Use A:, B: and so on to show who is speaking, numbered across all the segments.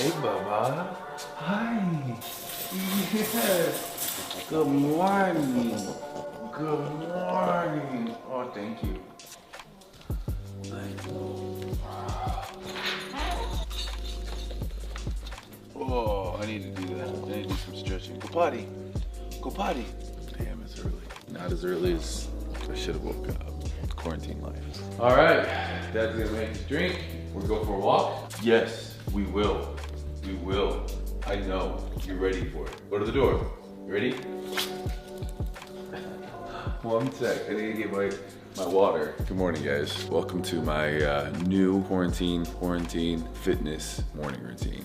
A: Hey, Baba. Hi. Yes. Good morning. Good morning. Oh, thank you. Oh, I need to do that. I need to do some stretching. Go potty. Go potty. Damn, it's early. Not as early as I should have woken up. Quarantine life. All right, Dad's gonna make his drink. We'll go for a walk. Yes, we will. We will. I know. You're ready for it. Go to the door. You ready? 1 sec. I need to get my water. Good morning, guys. Welcome to my new quarantine fitness morning routine.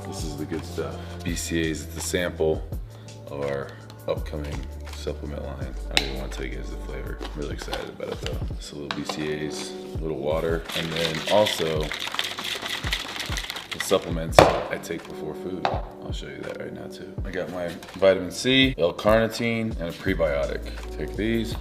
A: This is the good stuff. BCAA's the sample of our upcoming supplement line. I don't even want to tell you guys the flavor. I'm really excited about it though. So a little BCAA's, a little water, and then also the supplements I take before food. I'll show you that right now too. I got my vitamin C, L-carnitine, and a prebiotic. Take these.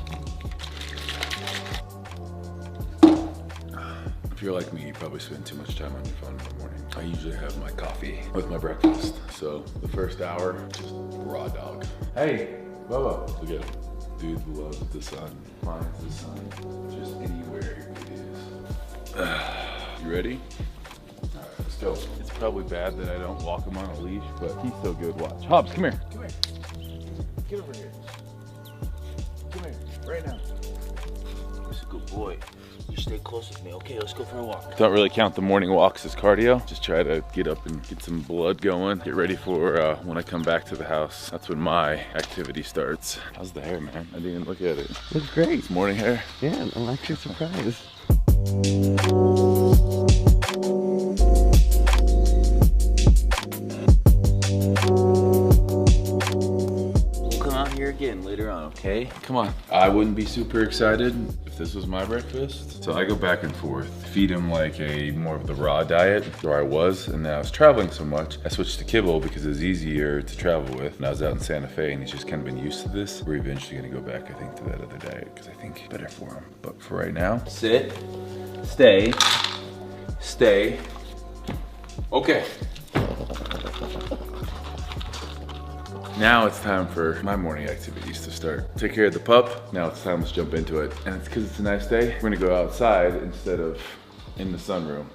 A: If you're like me, you probably spend too much time on your phone in the morning. I usually have my coffee with my breakfast. So the first hour, just raw dog. Hey, Bubba, look at him. Dude loves the sun, finds the sun, just anywhere it is. You ready? All right, let's go. It's probably bad that I don't walk him on a leash, but he's so good. Watch. Hobbs, come here. Come here. Get over here. Come here, right now.
B: That's a good boy. You stay close with me. Okay, let's go for a walk.
A: Don't really count the morning walks as cardio. Just try to get up and get some blood going. Get ready for when I come back to the house. That's when my activity starts. How's the hair, man? I didn't even look at it.
C: Looks great.
A: It's morning hair.
C: Yeah, I'm actually surprised.
B: We'll come out here again later on, okay?
A: Come on. I wouldn't be super excited if this was my breakfast. So I go back and forth. Feed him like a more of the raw diet where I was, and now I was traveling so much, I switched to kibble because it's easier to travel with. And I was out in Santa Fe and he's just kind of been used to this. We're eventually gonna go back, I think, to that other diet because I think better for him. But for right now, sit, stay, stay. Okay. Now it's time for my morning activities to start. Take care of the pup. Now it's time, let's jump into it. And it's because it's a nice day, we're gonna go outside instead of in the sunroom.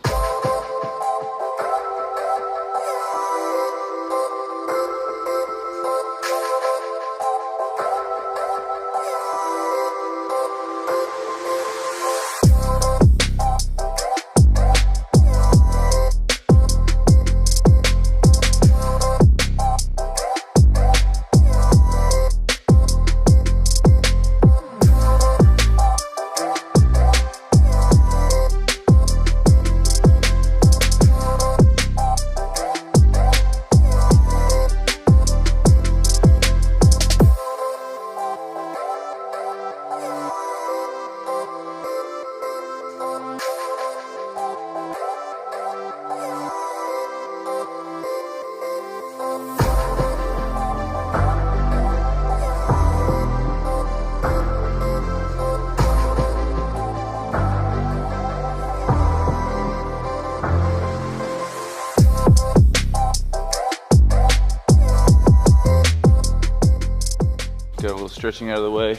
A: Got a little stretching out of the way.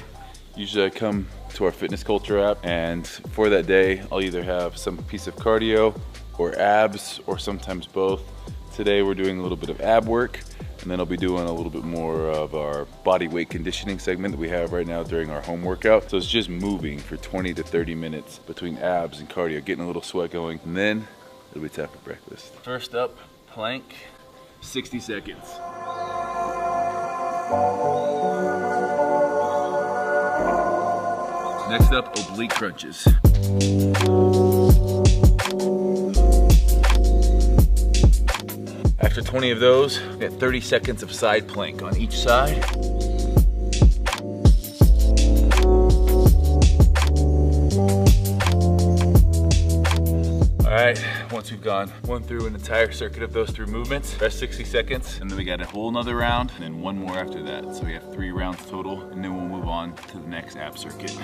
A: Usually I come to our Fitness Culture app, and for that day, I'll either have some piece of cardio or abs, or sometimes both. Today we're doing a little bit of ab work, and then I'll be doing a little bit more of our body weight conditioning segment that we have right now during our home workout. So it's just moving for 20 to 30 minutes between abs and cardio, getting a little sweat going, and then it'll be time for breakfast. First up, plank, 60 seconds. Next up, oblique crunches. After 20 of those, we got 30 seconds of side plank on each side. All right, once we've gone through an entire circuit of those 3 movements, rest 60 seconds, and then we got a whole nother round, and then 1 more after that. So we have 3 rounds total, and then we'll move on to the next ab circuit.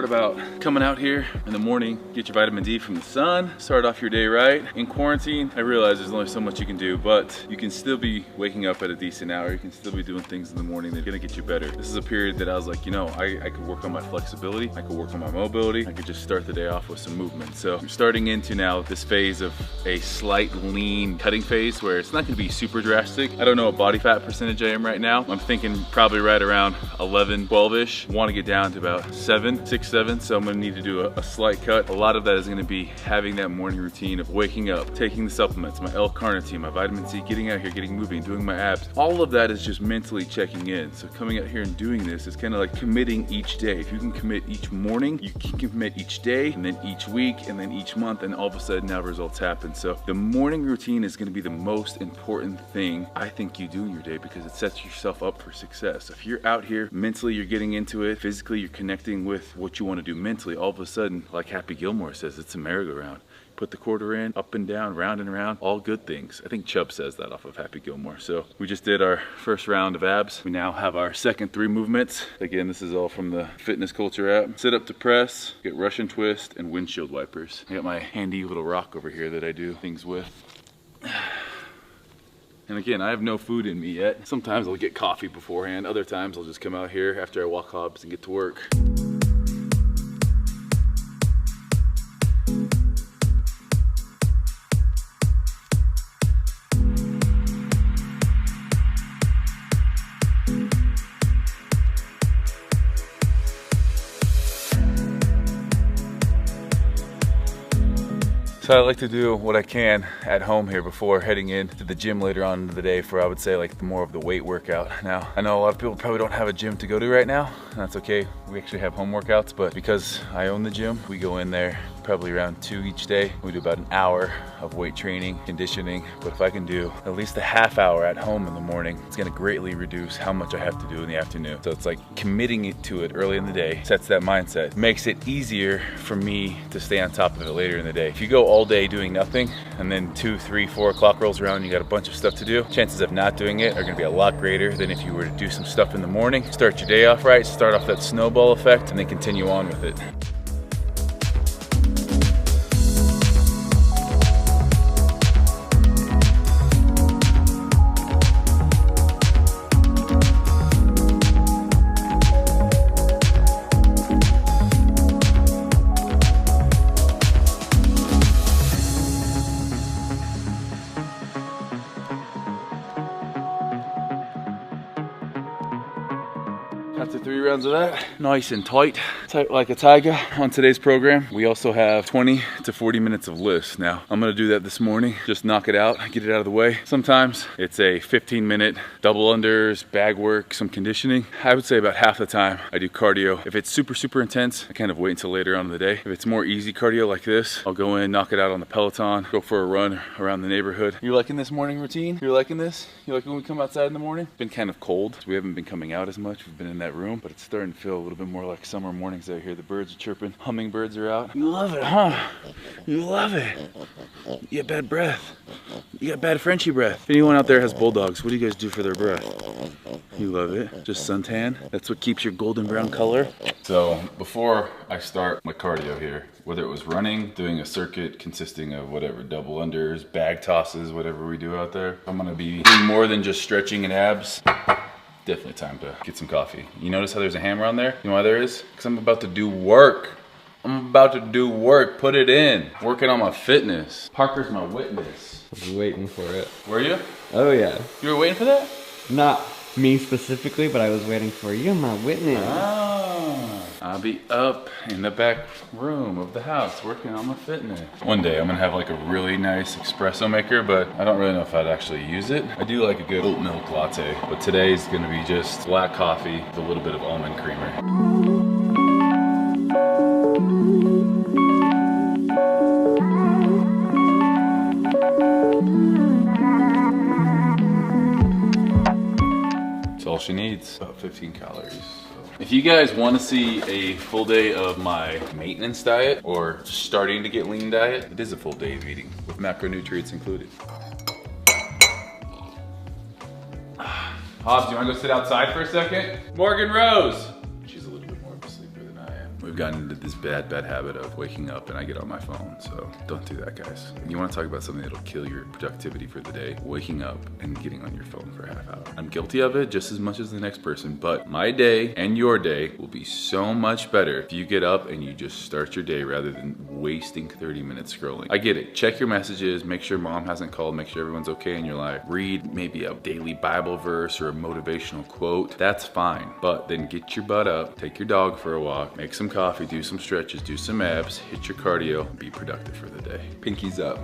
A: part about coming out here in the morning, get your vitamin D from the sun, start off your day right. In quarantine, I realize there's only so much you can do, but you can still be waking up at a decent hour. You can still be doing things in the morning that are gonna get you better. This is a period that I was like, you know, I could work on my flexibility, I could work on my mobility, I could just start the day off with some movement. So I'm starting into now this phase of a slight lean cutting phase where it's not gonna be super drastic. I don't know what body fat percentage I am right now. I'm thinking probably right around 11, 12-ish. Want to get down to about 6, 7. So I'm gonna need to do a slight cut. A lot of that is gonna be having that morning routine of waking up, taking the supplements, my L-carnitine, my vitamin C, getting out here, getting moving, doing my abs. All of that is just mentally checking in. So coming out here and doing this is kind of like committing each day. If you can commit each morning, you can commit each day, and then each week, and then each month, and all of a sudden now results happen. So the morning routine is gonna be the most important thing I think you do in your day because it sets yourself up for success. If you're out here, mentally you're getting into it, physically you're connecting with what you want to do mentally, all of a sudden, like Happy Gilmore says, it's a merry-go-round. Put the quarter in, up and down, round and around, all good things. I think Chubb says that off of Happy Gilmore. So we just did our first round of abs. We now have our second 3 movements. Again, this is all from the Fitness Culture app. Sit up to press, get Russian twist, and windshield wipers. I got my handy little rock over here that I do things with. And again, I have no food in me yet. Sometimes I'll get coffee beforehand. Other times I'll just come out here after I walk Hobbs and get to work. So I like to do what I can at home here before heading into the gym later on in the day for, I would say, like more of the weight workout. Now, I know a lot of people probably don't have a gym to go to right now. That's okay. We actually have home workouts, but because I own the gym, we go in there probably around 2 each day. We do about an hour of weight training, conditioning. But if I can do at least a half hour at home in the morning, it's gonna greatly reduce how much I have to do in the afternoon. So it's like committing it to it early in the day, sets that mindset, makes it easier for me to stay on top of it later in the day. If you go all day doing nothing, and then 2, 3, 4 o'clock rolls around and you got a bunch of stuff to do, chances of not doing it are gonna be a lot greater than if you were to do some stuff in the morning, start your day off right, start off that snowball effect, and then continue on with it. After 3 rounds of that, nice and tight like a tiger. On today's program, we also have 20 to 40 minutes of lifts. Now, I'm gonna do that this morning, just knock it out, get it out of the way. Sometimes it's a 15-minute double unders, bag work, some conditioning. I would say about half the time I do cardio. If it's super, super intense, I kind of wait until later on in the day. If it's more easy cardio like this, I'll go in, knock it out on the Peloton, go for a run around the neighborhood. You liking this morning routine? You're liking this? You like when we come outside in the morning? It's been kind of cold, so we haven't been coming out as much. We've been in that room, but it's starting to feel a little bit more like summer mornings out here. The birds are chirping, hummingbirds are out. You love it, huh? You love it. You get bad breath. You got bad Frenchy breath. If anyone out there has bulldogs, what do you guys do for their breath? You love it. Just suntan. That's what keeps your golden brown color. So before I start my cardio here, whether it was running, doing a circuit consisting of whatever, double unders, bag tosses, whatever we do out there, I'm gonna be doing more than just stretching and abs. Definitely time to get some coffee. You notice how there's a hammer on there? You know why there is? Because I'm about to do work. I'm about to do work. Put it in. Working on my fitness. Parker's my witness.
C: I was waiting for it.
A: Were you?
C: Oh yeah.
A: You were waiting for that?
C: Not me specifically, but I was waiting for you, my witness.
A: Ah, I'll be up in the back room of the house working on my fitness. One day I'm gonna have like a really nice espresso maker, but I don't really know if I'd actually use it. I do like a good oat milk latte, but today's gonna be just black coffee with a little bit of almond creamer. All she needs, about 15 calories. So. If you guys want to see a full day of my maintenance diet or starting to get lean diet, it is a full day of eating with macronutrients included. Hobbs, you want to go sit outside for a second? Morgan Rose! She's a little bit more of a sleeper than I am. We've gotten into this bad habit of waking up and I get on my phone, so don't do that, guys. You wanna talk about something that'll kill your productivity for the day, waking up and getting on your phone for a half hour. I'm guilty of it just as much as the next person, but my day and your day will be so much better if you get up and you just start your day rather than wasting 30 minutes scrolling. I get it, check your messages, make sure mom hasn't called, make sure everyone's okay in your life. Read maybe a daily Bible verse or a motivational quote, that's fine. But then get your butt up, take your dog for a walk, make some coffee, do some stretches, do some abs, hit your cardio, and be productive for the day. Pinkies up.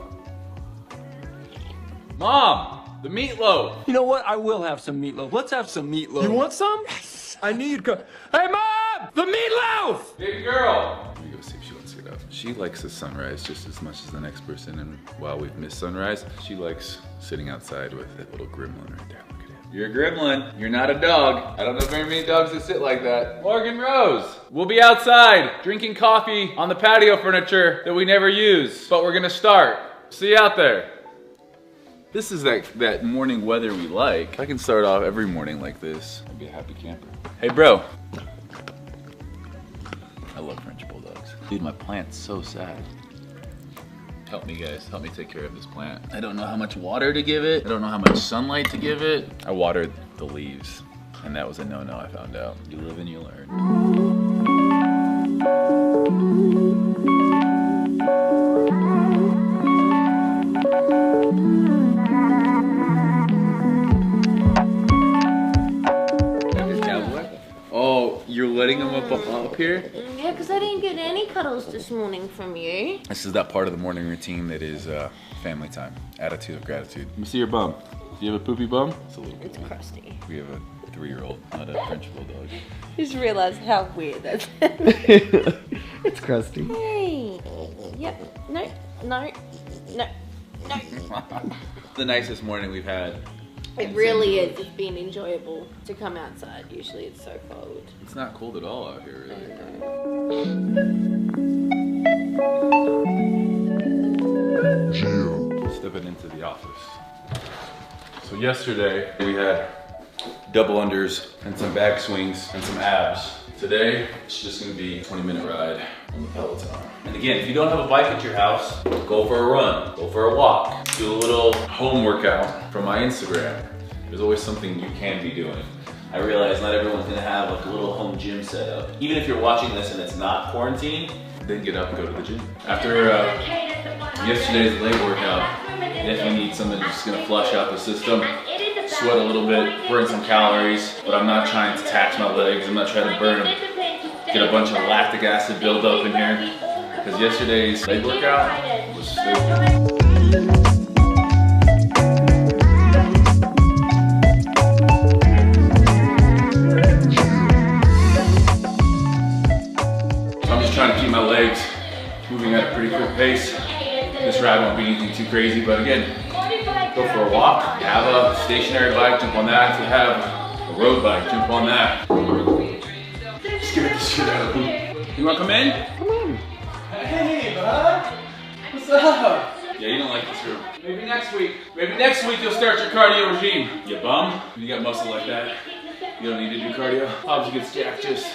A: Mom, the meatloaf.
D: You know what? I will have some meatloaf. Let's have some meatloaf. You want some? Yes. I need. Hey, Mom! The meatloaf!
A: Baby girl. Let me go see if she wants to get up. She likes the sunrise just as much as the next person, and while we've missed sunrise, she likes sitting outside with that little gremlin right there. Look at him. You're a gremlin. You're not a dog. I don't know very many dogs that sit like that. Morgan Rose. We'll be outside drinking coffee on the patio furniture that we never use, but we're gonna start. See you out there. This is that morning weather we like. I can start off every morning like this. I'd be a happy camper. Hey, bro. I love French bulldogs. Dude, my plant's so sad. Help me, guys. Help me take care of this plant. I don't know how much water to give it. I don't know how much sunlight to give it. I watered the leaves, and that was a no-no, I found out. You live and you learn. Oh, you're letting them up here?
E: Yeah, because I didn't get any cuddles this morning from you.
A: This is that part of the morning routine that is family time. Attitude of gratitude. Let me see your bum. Do you have a poopy bum? It's a little
E: It's crusty.
A: We have a 3-year-old, not a French bulldog.
E: Just realized how weird that's.
C: It's crusty.
E: Hey. Yep. No. No. No. No.
A: The nicest morning we've had.
E: It really is. It's been enjoyable to come outside. Usually it's so cold.
A: It's not cold at all out here, really. Stepping into the office. So yesterday we had double unders and some back swings and some abs. Today it's just gonna be a 20-minute ride on the Peloton. And again, if you don't have a bike at your house, go for a run, go for a walk, do a little home workout from my Instagram. There's always something you can be doing.
B: I realize not everyone's gonna have like a little home gym set up. Even if you're watching this and it's not quarantine,
A: then get up and go to the gym. After yesterday's leg workout, definitely need something that's just gonna flush out the system, sweat a little bit, burn some calories, but I'm not trying to tax my legs. I'm not trying to burn them, get a bunch of lactic acid build up in here, because yesterday's leg workout was stupid. Trying to keep my legs moving at a pretty quick pace. This ride won't be anything too crazy, but again, go for a walk. If you have a stationary bike, jump on that. If you have a road bike, jump on that. Scared the shit out of me. You wanna come in?
C: Come on.
A: Hey, bud. What's up? Yeah, you don't like this room. Maybe next week. Maybe next week you'll start your cardio regime. You bum. When you got muscle like that, you don't need to do cardio. Obviously gets jacked just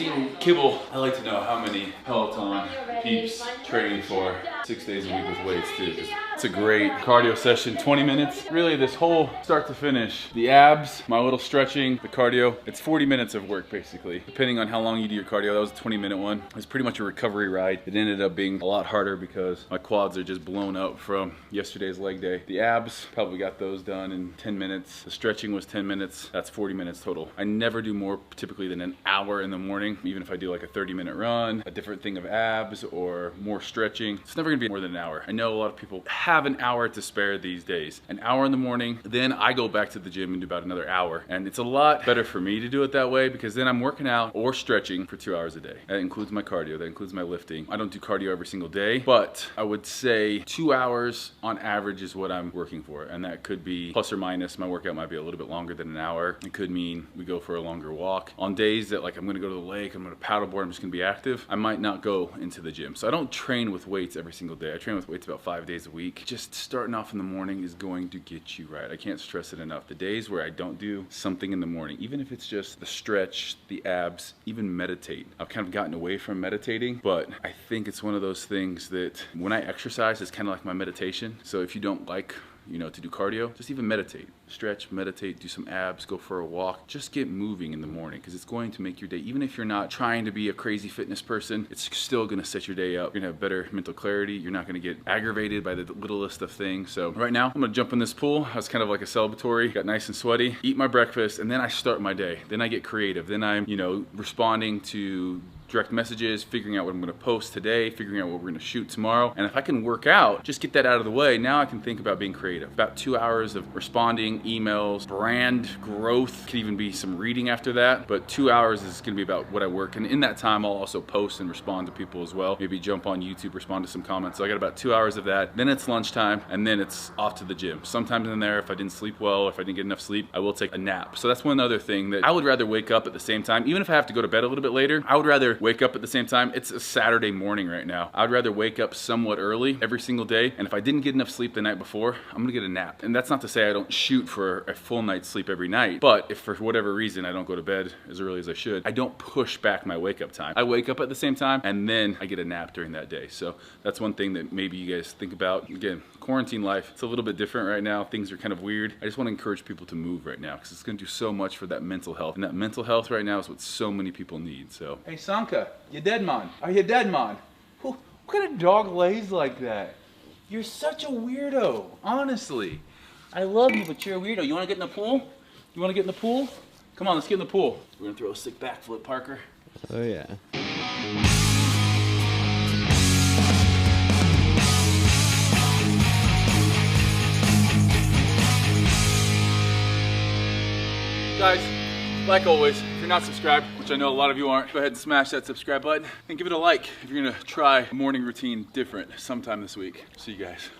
A: eating kibble. I like to know how many Peloton peeps train for 6 days a week with weights too. It's a great cardio session, 20 minutes. Really this whole start to finish, the abs, my little stretching, the cardio, it's 40 minutes of work basically. Depending on how long you do your cardio, that was a 20-minute one. It was pretty much a recovery ride. It ended up being a lot harder because my quads are just blown up from yesterday's leg day. The abs, probably got those done in 10 minutes. The stretching was 10 minutes. That's 40 minutes total. I never do more typically than an hour in the morning, even if I do like a 30-minute run, a different thing of abs or more stretching. It's never gonna be more than an hour. I know a lot of people have an hour to spare these days. An hour in the morning, then I go back to the gym and do about another hour. And it's a lot better for me to do it that way because then I'm working out or stretching for 2 hours a day. That includes my cardio, that includes my lifting. I don't do cardio every single day, but I would say 2 hours on average is what I'm working for. And that could be plus or minus. My workout might be a little bit longer than an hour. It could mean we go for a longer walk. On days that like I'm gonna go to the lake, I'm gonna paddleboard, I'm just gonna be active, I might not go into the gym. So I don't train with weights every single day. I train with weights about 5 days a week. week, just starting off in the morning is going to get you right. I can't stress it enough. The days where I don't do something in the morning, even if it's just the stretch, the abs, even meditate. I've kind of gotten away from meditating, but I think it's one of those things that when I exercise, it's kind of like my meditation. So if you don't like, you know, to do cardio, just even meditate. Stretch, meditate, do some abs, go for a walk. Just get moving in the morning because it's going to make your day, even if you're not trying to be a crazy fitness person, it's still gonna set your day up. You're gonna have better mental clarity. You're not gonna get aggravated by the littlest of things. So right now, I'm gonna jump in this pool. I was kind of like a celebratory, got nice and sweaty, eat my breakfast, and then I start my day. Then I get creative. Then I'm, you know, responding to direct messages, figuring out what I'm gonna post today, figuring out what we're gonna shoot tomorrow. And if I can work out, just get that out of the way, now I can think about being creative. About 2 hours of responding, emails, brand growth, could even be some reading after that. But 2 hours is gonna be about what I work. And in that time, I'll also post and respond to people as well. Maybe jump on YouTube, respond to some comments. So I got about 2 hours of that. Then it's lunchtime, and then it's off to the gym. Sometimes in there, if I didn't sleep well, if I didn't get enough sleep, I will take a nap. So that's one other thing that I would rather wake up at the same time. Even if I have to go to bed a little bit later, I would rather wake up at the same time. It's a Saturday morning right now. I'd rather wake up somewhat early every single day. And if I didn't get enough sleep the night before, I'm gonna get a nap. And that's not to say I don't shoot for a full night's sleep every night, but if for whatever reason I don't go to bed as early as I should, I don't push back my wake up time. I wake up at the same time and then I get a nap during that day. So that's one thing that maybe you guys think about. Again, quarantine life, it's a little bit different right now. Things are kind of weird. I just want to encourage people to move right now because it's going to do so much for that mental health. And that mental health right now is what so many people need. So, hey Sanka, you dead man? Are you dead man? What kind of dog lays like that? You're such a weirdo, honestly. I love you, but you're a weirdo. You want to get in the pool? You want to get in the pool? Come on, let's get in the pool. We're going to throw a sick backflip, Parker.
C: Oh yeah.
A: Guys, like always, if you're not subscribed, which I know a lot of you aren't, go ahead and smash that subscribe button and give it a like if you're gonna try a morning routine different sometime this week. See you guys.